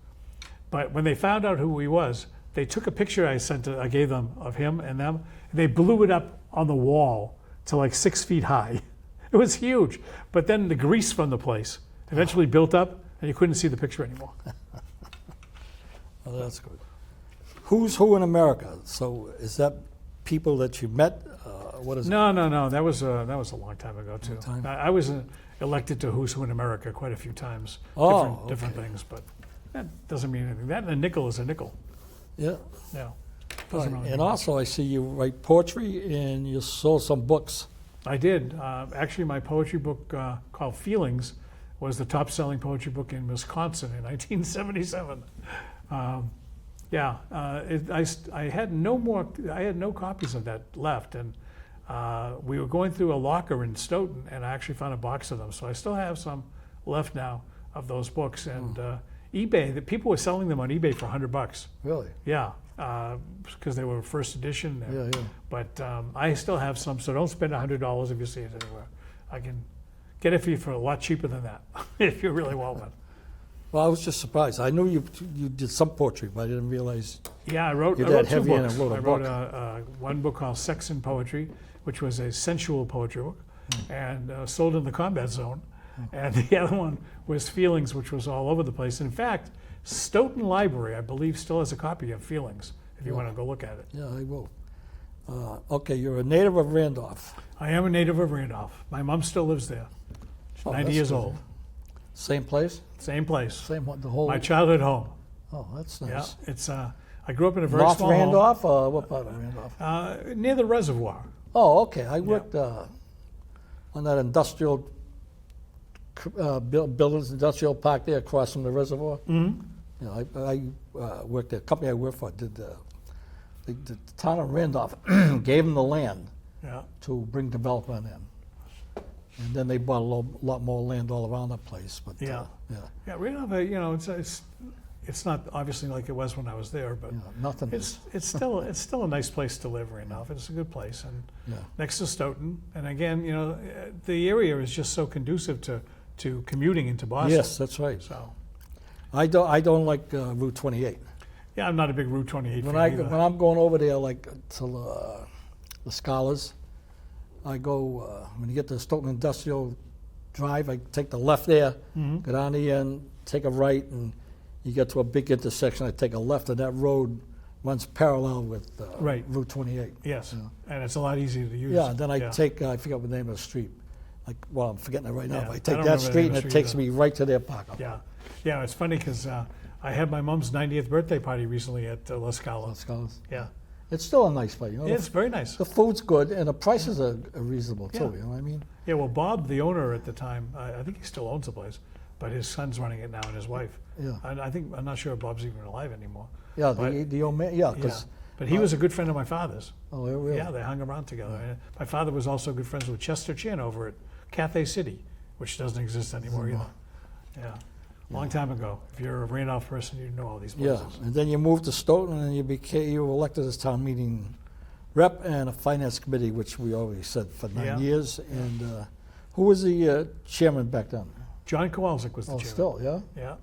But when they found out who he was, they took a picture I gave them of him and them, and they blew it up on the wall to like 6 feet high. It was huge. But then the grease from the place eventually built up, and you couldn't see the picture anymore. Well, that's good. Who's who in America? So is that people that you met what is it? No. That was a long time ago too. time? I was elected to Who's Who in America quite a few times. Oh, different okay. things, but that doesn't mean anything. That and a nickel is a nickel. Yeah. Yeah. Right. Doesn't really And mean also, I see you write poetry and you sold some books. I did. Actually, my poetry book called Feelings was the top-selling poetry book in Wisconsin in 1977. I had no more. I had no copies of that left, and we were going through a locker in Stoughton, and I actually found a box of them. So I still have some left now of those books. And eBay, the people were selling them on eBay for $100. Really? Yeah, because they were first edition. Yeah. But I still have some, so don't spend $100 if you see it anywhere. I can get it for a lot cheaper than that if you really want one. Well, I was just surprised. I knew you did some poetry, but I didn't realize. Yeah, I wrote You're two that heavy and books. wrote a I wrote book. one book called Sex and Poetry, which was a sensual poetry book, and sold in the combat zone. And the other one was Feelings, which was all over the place. In fact, Stoughton Library, I believe, still has a copy of Feelings, if you want to go look at it. Yeah, I will. Okay, you're a native of Randolph. I am a native of Randolph. My mom still lives there. She's Oh, 90 that's years good. old. Same place? Same place. Same one, the whole. My childhood home. Oh, that's Yeah, nice. it's. I grew up in a very North small Randolph, or what part of Randolph? home near the reservoir. Oh, okay. I worked on that industrial buildings, industrial park there across from the reservoir. Mm-hmm. You know, I worked there. A company I worked for did the town of Randolph gave them the land Yeah. to bring development in. And then they bought a lot more land all around the place. But Yeah. yeah, Yeah, Randolph, it's not obviously like it was when I was there, but nothing. it's still a nice place to live. Randolph, it's a good place, and Yeah. next to Stoughton. And again, the area is just so conducive to commuting into Boston. Yes, that's right. So I don't like Route 28. yeah, I'm not a big Route 28 When fan either. I'm going over there, like to the Scholars, I go when you get to Stoughton Industrial Drive. I take the left there, Mhm. go down the end, take a right, and you get to a big intersection. I take a left, and that road runs parallel with Right. Route 28. Yes, Yeah. and it's a lot easier to use. Yeah, and then I Yeah. take I forget what the name of the street. I'm forgetting it right now. Yeah, But I I take don't that remember the street, name and of it the street takes either. me right to their parking lot. Yeah. It's funny because I had my mom's 90th birthday party recently at La Scala. The Scholars. Yeah, It's still a nice place. it's very nice. The food's good, and the prices are reasonable too. Yeah. You know what I mean? Yeah, well, Bob, the owner at the time, I think he still owns the place, but his son's running it now and his wife. Yeah. And I'm not sure if Bob's even alive anymore. Yeah, But- the old man. Yeah, Yeah. because But he was a good friend of my father's. oh, really? Yeah, they hung around together. And my father was also good friends with Chester Chin over at Cathay City, which doesn't exist anymore either. Yeah, long time ago. If you're a Randolph person, you know all these Yeah, places. and then you moved to Stoughton, and you were elected as town meeting rep and a finance committee, which we already said for 9 Yeah. years. And who was the chairman back then? John Kowalczyk was the Oh, chairman. still, yeah. Yeah,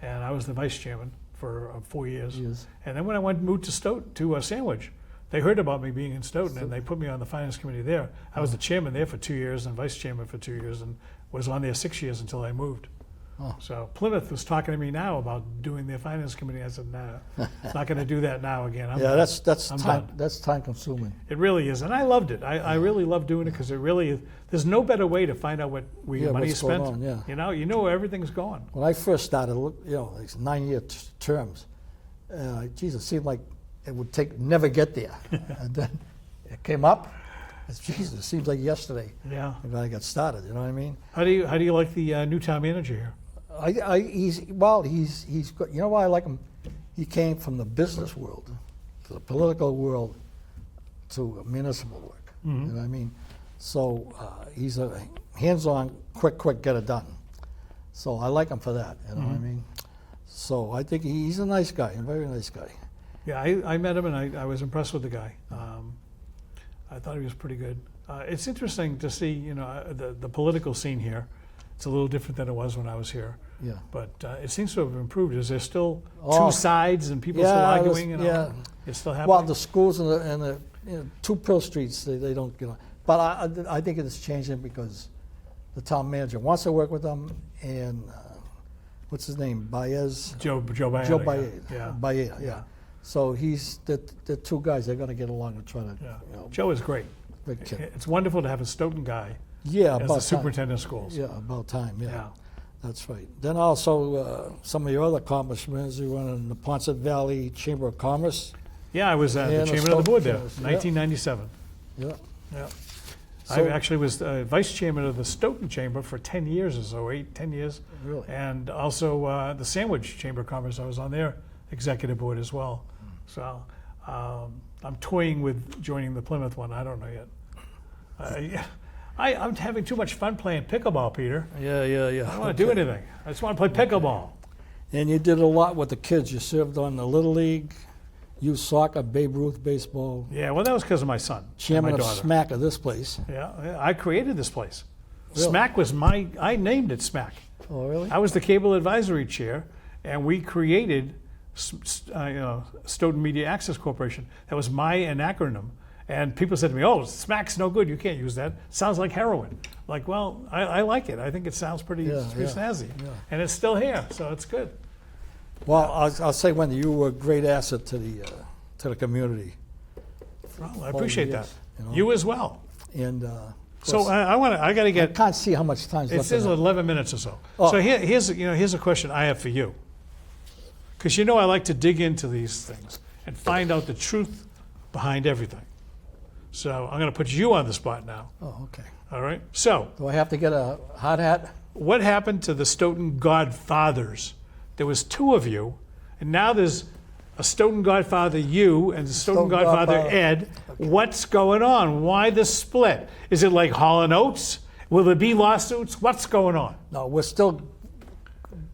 and I was the vice chairman for 4 years. Years. And then when I moved to Stoughton, to Sandwich, they heard about me being in Stoughton, and they put me on the finance committee there. I was the chairman there for 2 years and vice chairman for 2 years, and was on there 6 years until I moved. Oh. So Plymouth was talking to me now about doing their finance committee. I said, no, not going to do that now again. I'm Yeah, done. that's I'm time. done. That's time consuming. It really is, and I loved it. I really loved doing it because it really there's no better way to find out where your money is what's going spent. on, yeah. You know where everything's going. When I first started, these 9-year terms, geez, it seemed like it would never get there. And then it came up. Geez, it seems like yesterday Yeah. when I got started. You know what I mean? How do you like the new town manager here? He's good. You know why I like him? He came from the business world to the political world to municipal work. You know what I mean? So he's a hands-on, quick, get it done. So I like him for that. You know what I mean? So I think he's a nice guy, a very nice guy. Yeah, I met him and I was impressed with the guy. I thought he was pretty good. It's interesting to see, the political scene here. It's a little different than it was when I was here. Yeah. But it seems to have improved. Is there still Oh. two sides and people still Yeah, arguing? yeah. It's still happening? Well, the schools and the two Pearl Streets, they don't, But I think it's changing because the town manager wants to work with them, and what's his name, Baez? Joe Baez. Joe Baez. Yeah. Baez, yeah. So the two guys, they're going to get along and try to. Yeah. Joe is great. big kid. It's wonderful to have a Stoughton guy Yeah, as about the time. superintendent of schools. Yeah, about time, yeah. Yeah. That's right. Then also, some of your other accomplishments, you were in the Ponce Valley Chamber of Commerce. Yeah, I was the And the chairman of the board there, Stoughton Chambers, 1997. Yeah. Yeah. So- I actually was vice chairman of the Stoughton Chamber for 10 years or so, 10 years. Really? And also the Sandwich Chamber of Commerce, I was on their executive board as well. So I'm toying with joining the Plymouth one. I don't know yet. I'm having too much fun playing pickleball, Peter. Yeah. I don't want to do anything. I just want to play pickleball. And you did a lot with the kids. You served on the Little League, youth soccer, Babe Ruth baseball, Yeah, well, that was because of my son, and chairman my of daughter. SMAC of this place. Yeah, I created this place. Really? SMAC was I named it SMAC. Oh, really? I was the cable advisory chair, and we created Stoughton Media Access Corporation. That was my acronym. And people said to me, "Oh, SMAC's no good. You can't use that. Sounds like heroin." Like, well, I like it. I think it sounds pretty snazzy, yeah. and it's still here, so it's good. Well, I'll say, Wendy, you were a great asset to the community. Well, I appreciate that. years, you know. You as well. And So I got to I get. can't see how much time's It left. says in it. 11 minutes or so. Oh. So here's a question I have for you, because I like to dig into these things and find out the truth behind everything. So I'm going to put you on the spot now. Oh, okay. All right. So Do I have to get a hard hat? what happened to the Stoughton Godfathers? There was two of you, and now there's a Stoughton Godfather you and a Stoughton Stoughton Godfather Godfather. Ed. What's going on? Why the split? Is it like Hall & Oates? Will there be lawsuits? What's going on? No, we're still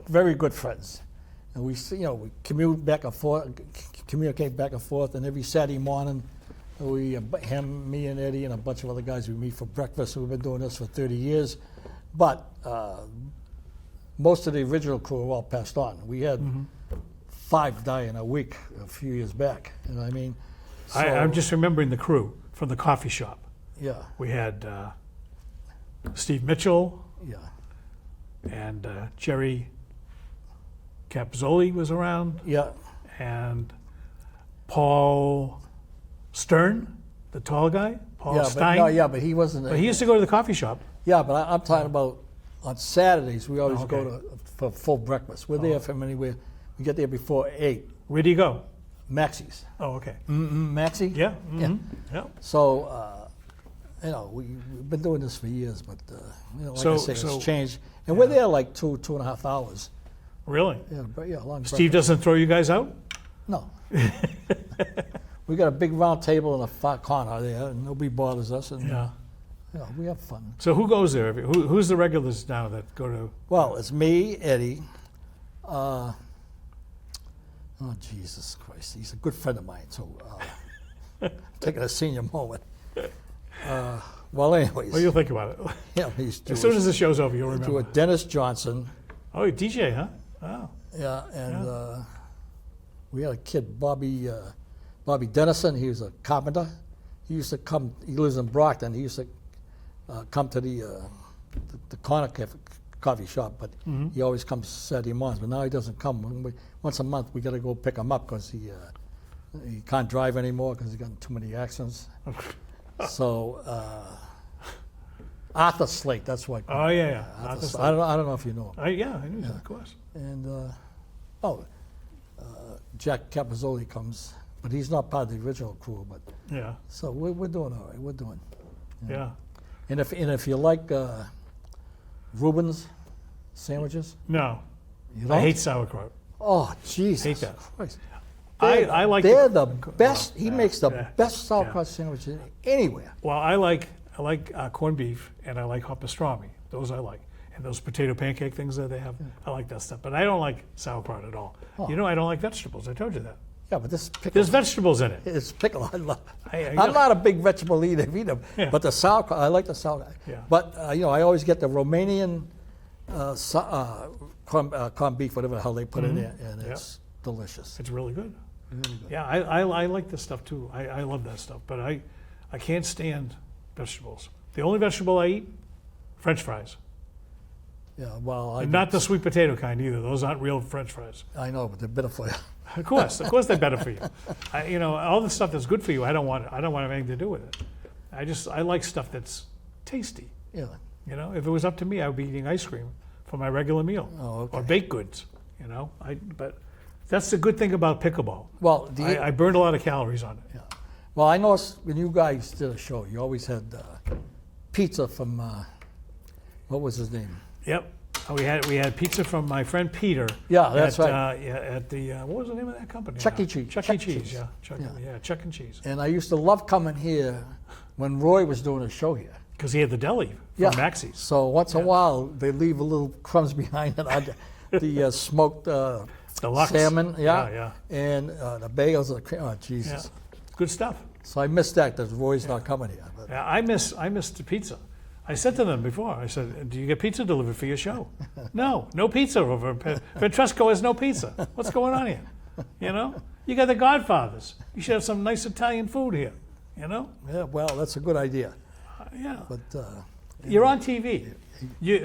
very good friends, and we commute back and forth, communicate back and forth, and every Saturday morning, me and Eddie, and a bunch of other guys, we meet for breakfast. We've been doing this for 30 years, but most of the original crew are all passed on. We had 5 die in a week a few years back. You know what I mean? I'm just remembering the crew from the coffee shop. Yeah, We had Steve Mitchell yeah. and Jerry Capzoli was around, Yeah, and Paul Stern, the tall guy, Paul yeah, Stein. but he wasn't. But he used to go to the coffee shop. Yeah, but I'm talking about on Saturdays. We always Okay. go for full breakfast. We're there from anywhere. We get there before 8. Where'd he go? Maxie's. Oh, okay. Maxie. Yeah. Yeah. Yeah. So, we've been doing this for years, but like So- I say, so- it's changed. And we're there like 2.5 hours. Really? Yeah, but yeah, long. Steve doesn't throw you guys out? No. We got a big round table in the far corner there, and nobody bothers us, and Yeah. we have fun. So who goes there? Who's the regulars now that go to? Well, it's me, Eddie. Oh, Jesus Christ. He's a good friend of mine, so taking a senior moment. Well, anyways, Well, you'll think about it. yeah, he's Jewish. As soon as the show's over, you'll To remember. a Dennis Johnson, Oh, DJ, huh? Oh. yeah, and we had a kid, Bobby Dennison. He was a carpenter. He used to come. He lives in Brockton. He used to come to the corner coffee shop, but he always comes Saturday mornings. But now he doesn't come. Once a month, we got to go pick him up because he can't drive anymore because he's gotten too many accidents. So Arthur Slate, that's what. Oh, yeah. Arthur Slate. I don't know if you know him. Yeah, I knew that, of course. And Jack Capozzoli comes, but he's not part of the original crew. But Yeah, so we're doing all right. We're doing. yeah. And if you like Reuben's sandwiches, No, you don't. I hate sauerkraut. Oh, Jesus Hate that. Christ. I like. They're the best. He yeah, makes the yeah, best sauerkraut sandwiches anywhere. Well, I like corned beef and I like hot pastrami. Those I like. And those potato pancake things that they have, I like that stuff. But I don't like sauerkraut at all. Oh. You know, I don't like vegetables. I told you that. Yeah, but this pickle. There's vegetables in it. It's pickle. I love. I I'm know. not a big vegetable eater either, Yeah. but the sauerkraut. I like the sauerkraut. Yeah. But I always get the Romanian corned beef, whatever the hell they put in there, and it's delicious. It's really good. Really good. Yeah, I like this stuff too. I love that stuff. But I can't stand vegetables. The only vegetable I eat, French fries. Yeah, well, And not the sweet potato kind either. Those aren't real French fries. I know, but they're better for you. Of course they're better for you. All the stuff that's good for you, I don't want to have anything to do with it. I like stuff that's tasty. Yeah. You know, if it was up to me, I would be eating ice cream for my regular meal, Oh, okay. or baked goods. You know, but that's the good thing about pickleball. Well, I burned a lot of calories on it. yeah. Well, I noticed when you guys did a show, you always had pizza from what was his name? Yep. We had pizza from my friend Peter. Yeah, that's at, right. At the what was the name of that company? Chuck E. Cheese. Chuck E. Cheese. Yeah. Chuck and Cheese. And I used to love coming here when Roy was doing a show here. Because he had the deli from Yeah. Maxie's. So once in a while, they leave a little crumbs behind it on the smoked Deluxe. salmon. Yeah. Yeah. And the bagels and the cream. Oh, Jesus. Yeah. Good stuff. So I missed that because Roy's not coming here. But Yeah, I miss the pizza. I said to them before, I said, do you get pizza delivered for your show? No pizza over. Petresco has no pizza. What's going on here? You know? You got the Godfathers. You should have some nice Italian food here. You know? yeah, well, that's a good idea. Yeah. But You're on TV.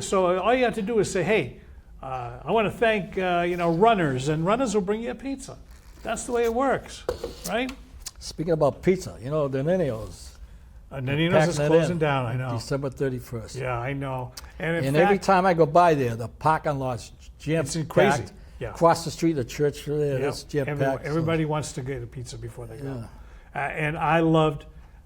So all you have to do is say, hey, I want to thank, runners, and runners will bring you a pizza. That's the way it works, right? speaking about pizza, the Nino's. And Nino's is closing down, I know. December 31st. Yeah, I know. And in And fact, every time I go by there, the parking lot's It's jam-packed. crazy. Yeah. Across the street, the church there, Yep. it's jam-packed. so- Everybody wants to get a pizza before they go. Yeah. And I loved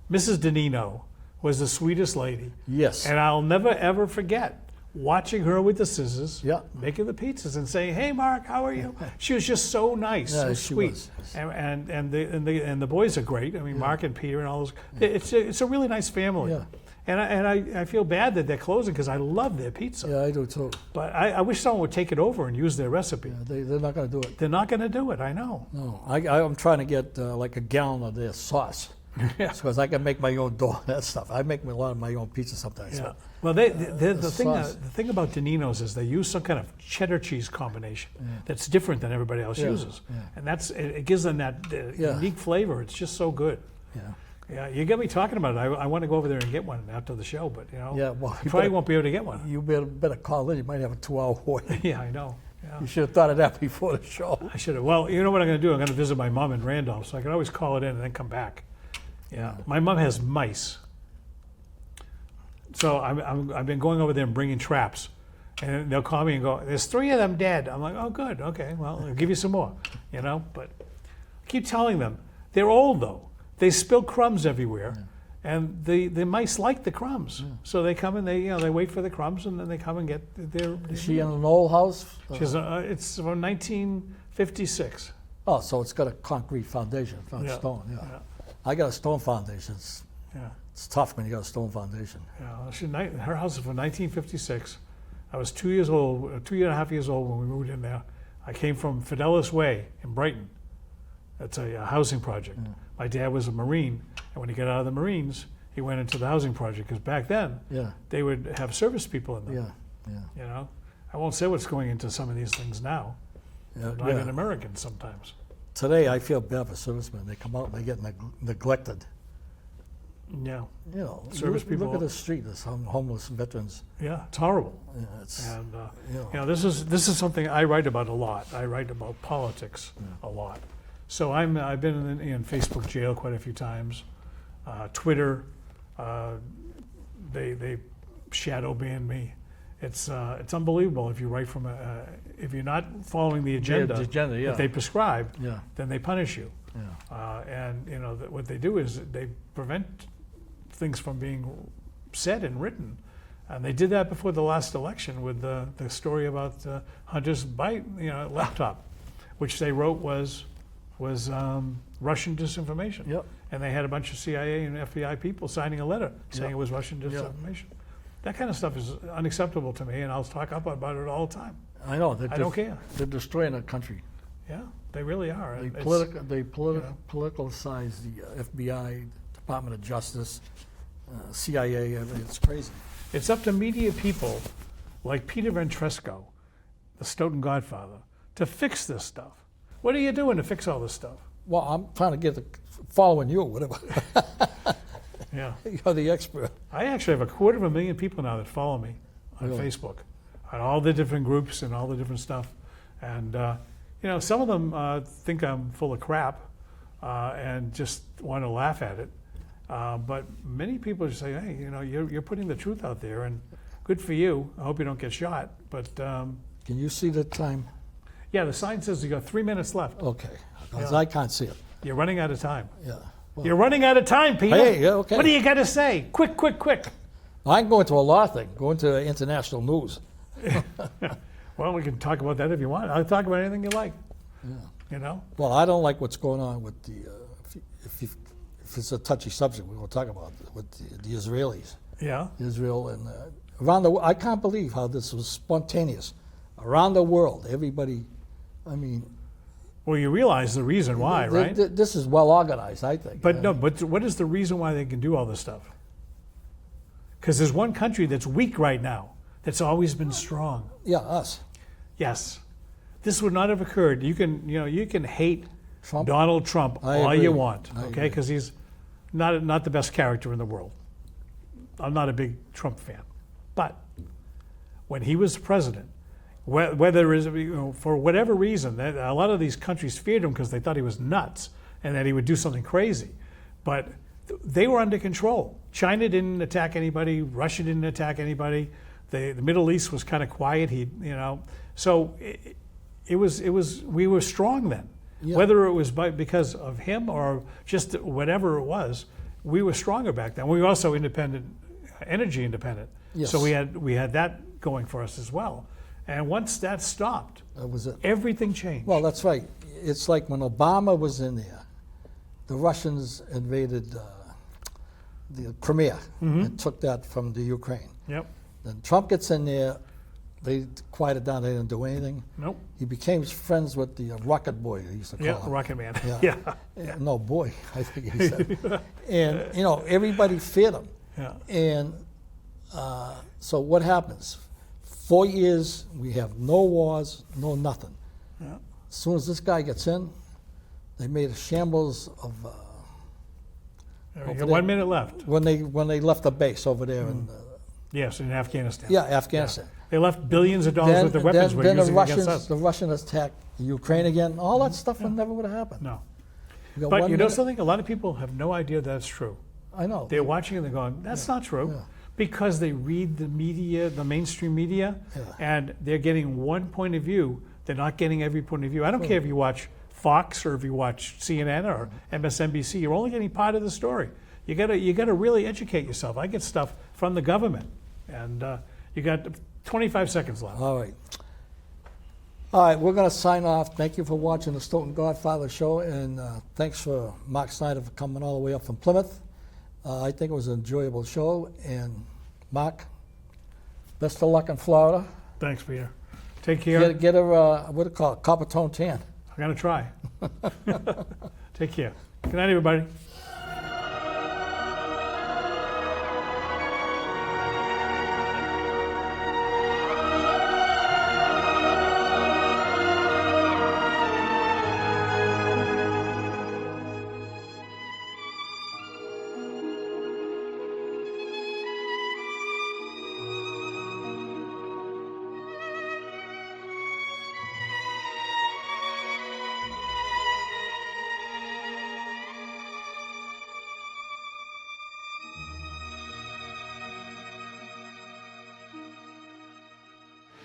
Mrs. DeNino was the sweetest lady. Yes. And I'll never, ever forget watching her with the scissors, Yeah. making the pizzas and saying, hey, Mark, how are you? She was just so nice, Yeah, so she sweet. was. And the boys are great. I mean, Mark and Peter and all those. It's a really nice family. Yeah. And I feel bad that they're closing because I love their pizza. Yeah, I do too. But I wish someone would take it over and use their recipe. Yeah, they're not going to do it. They're not going to do it, I know. No, I'm trying to get like a gallon of their sauce. Yeah. Because I can make my own dough, that stuff. I make a lot of my own pizza sometimes. Yeah. but- Well, the sauce. thing about DeNino's is they use some kind of cheddar cheese combination that's different than everybody else Yeah, uses, yeah. and it gives them that Yeah. unique flavor. It's just so good. Yeah. Yeah, you get me talking about it. I want to go over there and get one after the show, but Yeah, well, I you probably better- won't be able to get one. You better call in. You might have a 2-hour wait. Yeah, I know. Yeah. You should have thought of that before the show. I should have. Well, you know what I'm going to do? I'm going to visit my mom in Randolph, so I can always call it in and then come back. Yeah, my mom has mice, so I've been going over there and bringing traps, and they'll call me and go, "There's 3 of them dead." I'm like, "Oh, good, okay, well, I'll give you some more," But I keep telling them they're old though; they spill crumbs everywhere, and the mice like the crumbs, so they come and they wait for the crumbs, and then they come and get their. Is she in an old house? It's from 1956. Oh, so it's got a concrete foundation, not Yeah, stone. Yeah. yeah. I got a stone foundation. Yeah. It's tough when you got a stone foundation. Yeah, her house is from 1956. I was 2 years old, 2.5 years old when we moved in there. I came from Fidelis Way in Brighton. That's a housing project. My dad was a Marine, and when he got out of the Marines, he went into the housing project because back then Yeah. they would have service people in them. Yeah. Yeah. I won't say what's going into some of these things now. Yeah. Not yeah. even Americans sometimes. Today, I feel bad for servicemen. They come out and they get neglected. Yeah, Look Service people- at the street. There's some homeless veterans. yeah, it's horrible. Yeah, it's, And you know. this is something I write about a lot. I write about politics a lot. So I've been in Facebook jail quite a few times. Twitter, they shadow ban me. It's unbelievable if you write from if you're not following the agenda, yeah. that they prescribe, Yeah. then they punish you. Yeah. And what they do is they prevent things from being said and written. And they did that before the last election with the story about Hunter's laptop, which they wrote was Russian disinformation. Yep. And they had a bunch of CIA and FBI people signing a letter saying Yep. it was Russian disinformation. That kind of stuff is unacceptable to me, and I'll talk up about it all the time. I know. I don't care. They're destroying our country. Yeah, they really are. They, It's- politicalize the FBI, Department of Justice, CIA. I mean, it's crazy. It's up to media people like Peter Ventresco, the Stoughton Godfather, to fix this stuff. What are you doing to fix all this stuff? Well, I'm trying to following you, whatever. Yeah. You're the expert. I actually have 250,000 people now that follow me on Really? Facebook, on all the different groups and all the different stuff. And, some of them think I'm full of crap and just want to laugh at it. But many people just say, hey, you're putting the truth out there, and good for you. I hope you don't get shot. But Can you see the time? yeah, the sign says you got 3 minutes left. Okay, because Yeah. I can't see it. You're running out of time. Yeah. Well, You're running out of time, Peter. Hey, yeah, okay. What do you got to say? Quick, quick, quick. I can go into a law thing, go into international news. Well, we can talk about that if you want. I'll talk about anything you like. Yeah. Well, I don't like what's going on with the, if it's a touchy subject, we will talk about it, with the Israelis. Yeah. Israel and around the, I can't believe how this was spontaneous. Around the world, everybody, I mean. Well, you realize the reason why, right? This is well organized, I think. But no, but what is the reason why they can do all this stuff? Because there's one country that's weak right now that's always been strong. Yeah, us. Yes. This would not have occurred. You can hate Trump? Donald Trump I all agree. you want, I okay? agree. Because he's not the best character in the world. I'm not a big Trump fan. But when he was president, whether it is, for whatever reason, a lot of these countries feared him because they thought he was nuts and that he would do something crazy. But they were under control. China didn't attack anybody. Russia didn't attack anybody. The Middle East was kind of quiet. So it was we were strong then. Yeah. Whether it was because of him or just whatever it was, we were stronger back then. We were also energy independent. Yes. So we had that going for us as well. And once that stopped, That was it. everything changed. Well, that's right. It's like when Obama was in there, the Russians invaded the Crimea and took that from the Ukraine. Yep. Then Trump gets in there, they quieted down, they didn't do anything. Nope. He became friends with the Rocket Boy, they used to call Yeah, him. Rocket Man. Yeah. Yeah. No, boy, I think he said. And, everybody feared him. Yeah. And so what happens? 4 years, we have no wars, no nothing. Yeah. As soon as this guy gets in, they made a shambles of There we go. 1 minute left. when they left the base over there in Yes, in Afghanistan. Afghanistan. They left billions of dollars worth of weapons we're then using against us. the Russians attacked Ukraine again. All that stuff never would have happened. No. We got But 1 you know minute. something? A lot of people have no idea that's true. I know. They're watching and they're going, that's not true. Yeah. Because they read the media, the mainstream media, Yeah. and they're getting one point of view. They're not getting every point of view. I don't care if you watch Fox or if you watch CNN or MSNBC. You're only getting part of the story. You gotta really educate yourself. I get stuff from the government, and you got 25 seconds left. All right. All right, we're going to sign off. Thank you for watching the Stoughton Godfather show, and thanks for Mark Snyder for coming all the way up from Plymouth. I think it was an enjoyable show, and Mark, best of luck in Florida. Thanks, Peter. Take care. Get her, what do you call it, copper tone tan. I'm gonna try. Take care. Good night, everybody.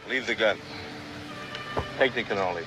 Leave the gun. Take the cannoli.